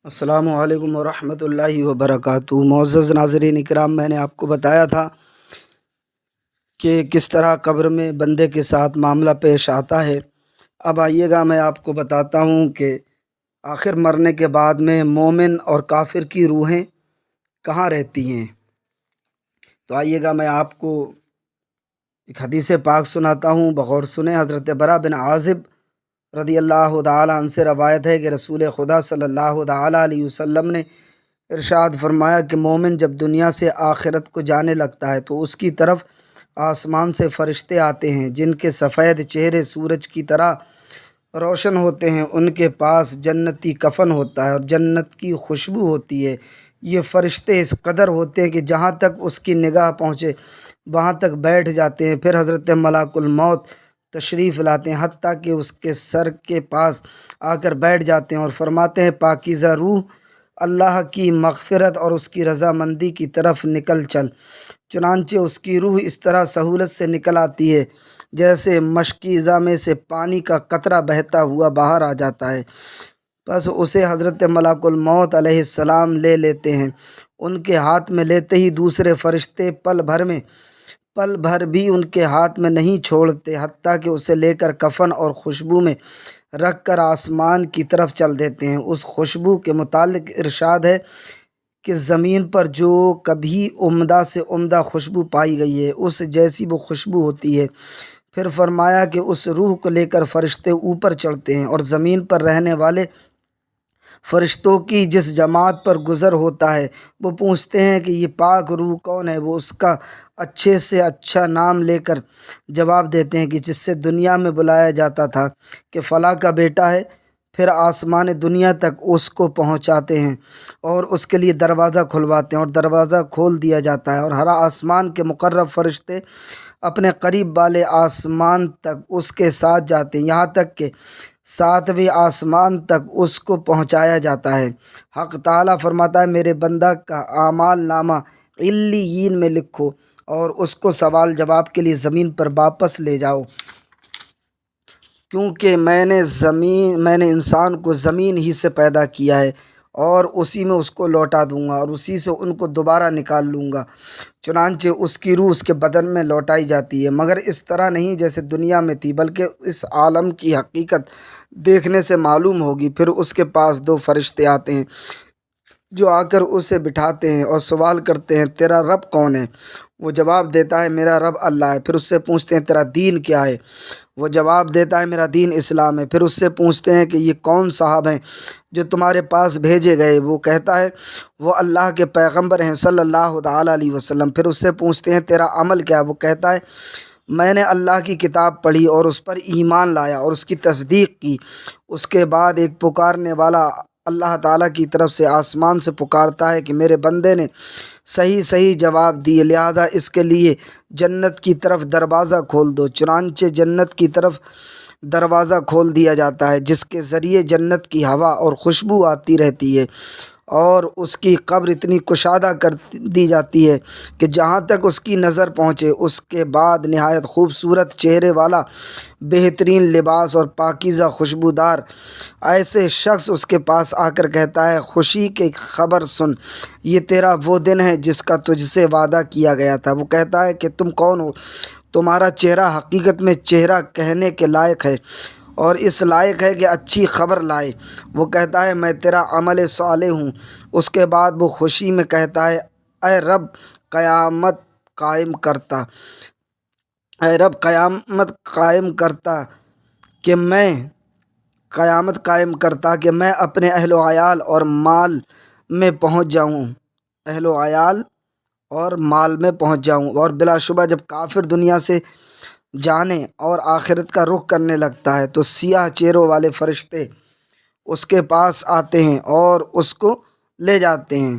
السلام علیکم ورحمۃ اللہ وبرکاتہ۔ معزز ناظرین اکرام، میں نے آپ کو بتایا تھا کہ کس طرح قبر میں بندے کے ساتھ معاملہ پیش آتا ہے۔ اب آئیے گا، میں آپ کو بتاتا ہوں کہ آخر مرنے کے بعد میں مومن اور کافر کی روحیں کہاں رہتی ہیں۔ تو آئیے گا، میں آپ کو ایک حدیث پاک سناتا ہوں، بغور سنیں۔ حضرت برا بن عازب رضی اللہ تعالیٰ عنہ سے روایت ہے کہ رسول خدا صلی اللہ تعالیٰ علیہ وسلم نے ارشاد فرمایا کہ مومن جب دنیا سے آخرت کو جانے لگتا ہے تو اس کی طرف آسمان سے فرشتے آتے ہیں جن کے سفید چہرے سورج کی طرح روشن ہوتے ہیں۔ ان کے پاس جنتی کفن ہوتا ہے اور جنت کی خوشبو ہوتی ہے۔ یہ فرشتے اس قدر ہوتے ہیں کہ جہاں تک اس کی نگاہ پہنچے وہاں تک بیٹھ جاتے ہیں۔ پھر حضرت ملک الموت تشریف لاتے ہیں، حتیٰ کہ اس کے سر کے پاس آ کر بیٹھ جاتے ہیں اور فرماتے ہیں، پاکیزہ روح، اللہ کی مغفرت اور اس کی رضامندی کی طرف نکل چل۔ چنانچہ اس کی روح اس طرح سہولت سے نکل آتی ہے جیسے مشکیزہ میں سے پانی کا قطرہ بہتا ہوا باہر آ جاتا ہے۔ بس اسے حضرت ملک الموت علیہ السلام لے لیتے ہیں۔ ان کے ہاتھ میں لیتے ہی دوسرے فرشتے پل بھر بھی ان کے ہاتھ میں نہیں چھوڑتے، حتیٰ کہ اسے لے کر کفن اور خوشبو میں رکھ کر آسمان کی طرف چل دیتے ہیں۔ اس خوشبو کے متعلق ارشاد ہے کہ زمین پر جو کبھی عمدہ سے عمدہ خوشبو پائی گئی ہے اس جیسی وہ خوشبو ہوتی ہے۔ پھر فرمایا کہ اس روح کو لے کر فرشتے اوپر چڑھتے ہیں اور زمین پر رہنے والے فرشتوں کی جس جماعت پر گزر ہوتا ہے وہ پوچھتے ہیں کہ یہ پاک روح کون ہے۔ وہ اس کا اچھے سے اچھا نام لے کر جواب دیتے ہیں کہ جس سے دنیا میں بلایا جاتا تھا کہ فلاں کا بیٹا ہے۔ پھر آسمان دنیا تک اس کو پہنچاتے ہیں اور اس کے لیے دروازہ کھلواتے ہیں اور دروازہ کھول دیا جاتا ہے اور ہر آسمان کے مقرب فرشتے اپنے قریب والے آسمان تک اس کے ساتھ جاتے ہیں، یہاں تک کہ 7ویں آسمان تک اس کو پہنچایا جاتا ہے۔ حق تعالیٰ فرماتا ہے، میرے بندہ کا اعمال نامہ علیین میں لکھو اور اس کو سوال جواب کے لیے زمین پر واپس لے جاؤ، کیونکہ میں نے انسان کو زمین ہی سے پیدا کیا ہے اور اسی میں اس کو لوٹا دوں گا اور اسی سے ان کو دوبارہ نکال لوں گا۔ چنانچہ اس کی روح اس کے بدن میں لوٹائی جاتی ہے، مگر اس طرح نہیں جیسے دنیا میں تھی، بلکہ اس عالم کی حقیقت دیکھنے سے معلوم ہوگی۔ پھر اس کے پاس 2 فرشتے آتے ہیں جو آ کر اسے بٹھاتے ہیں اور سوال کرتے ہیں، تیرا رب کون ہے؟ وہ جواب دیتا ہے، میرا رب اللہ ہے۔ پھر اس سے پوچھتے ہیں، تیرا دین کیا ہے؟ وہ جواب دیتا ہے، میرا دین اسلام ہے۔ پھر اس سے پوچھتے ہیں کہ یہ کون صاحب ہیں جو تمہارے پاس بھیجے گئے؟ وہ کہتا ہے، وہ اللہ کے پیغمبر ہیں صلی اللہ تعالیٰ علیہ وسلم۔ پھر اس سے پوچھتے ہیں، تیرا عمل کیا ہے؟ وہ کہتا ہے، میں نے اللہ کی کتاب پڑھی اور اس پر ایمان لایا اور اس کی تصدیق کی۔ اس کے بعد ایک پکارنے والا اللہ تعالیٰ کی طرف سے آسمان سے پکارتا ہے کہ میرے بندے نے صحیح جواب دیے، لہذا اس کے لیے جنت کی طرف دروازہ کھول دو۔ چنانچہ جنت کی طرف دروازہ کھول دیا جاتا ہے جس کے ذریعے جنت کی ہوا اور خوشبو آتی رہتی ہے اور اس کی قبر اتنی کشادہ کر دی جاتی ہے کہ جہاں تک اس کی نظر پہنچے۔ اس کے بعد نہایت خوبصورت چہرے والا، بہترین لباس اور پاکیزہ خوشبودار ایسے شخص اس کے پاس آ کر کہتا ہے، خوشی کی خبر سن، یہ تیرا وہ دن ہے جس کا تجھ سے وعدہ کیا گیا تھا۔ وہ کہتا ہے کہ تم کون ہو؟ تمہارا چہرہ حقیقت میں چہرہ کہنے کے لائق ہے اور اس لائق ہے کہ اچھی خبر لائے۔ وہ کہتا ہے، میں تیرا عمل صالح ہوں۔ اس کے بعد وہ خوشی میں کہتا ہے، اے رب قیامت قائم کرتا کہ میں اپنے اہل و عیال اور مال میں پہنچ جاؤں۔ اور بلا شبہ جب کافر دنیا سے جانے اور آخرت کا رخ کرنے لگتا ہے تو سیاہ چہروں والے فرشتے اس کے پاس آتے ہیں اور اس کو لے جاتے ہیں۔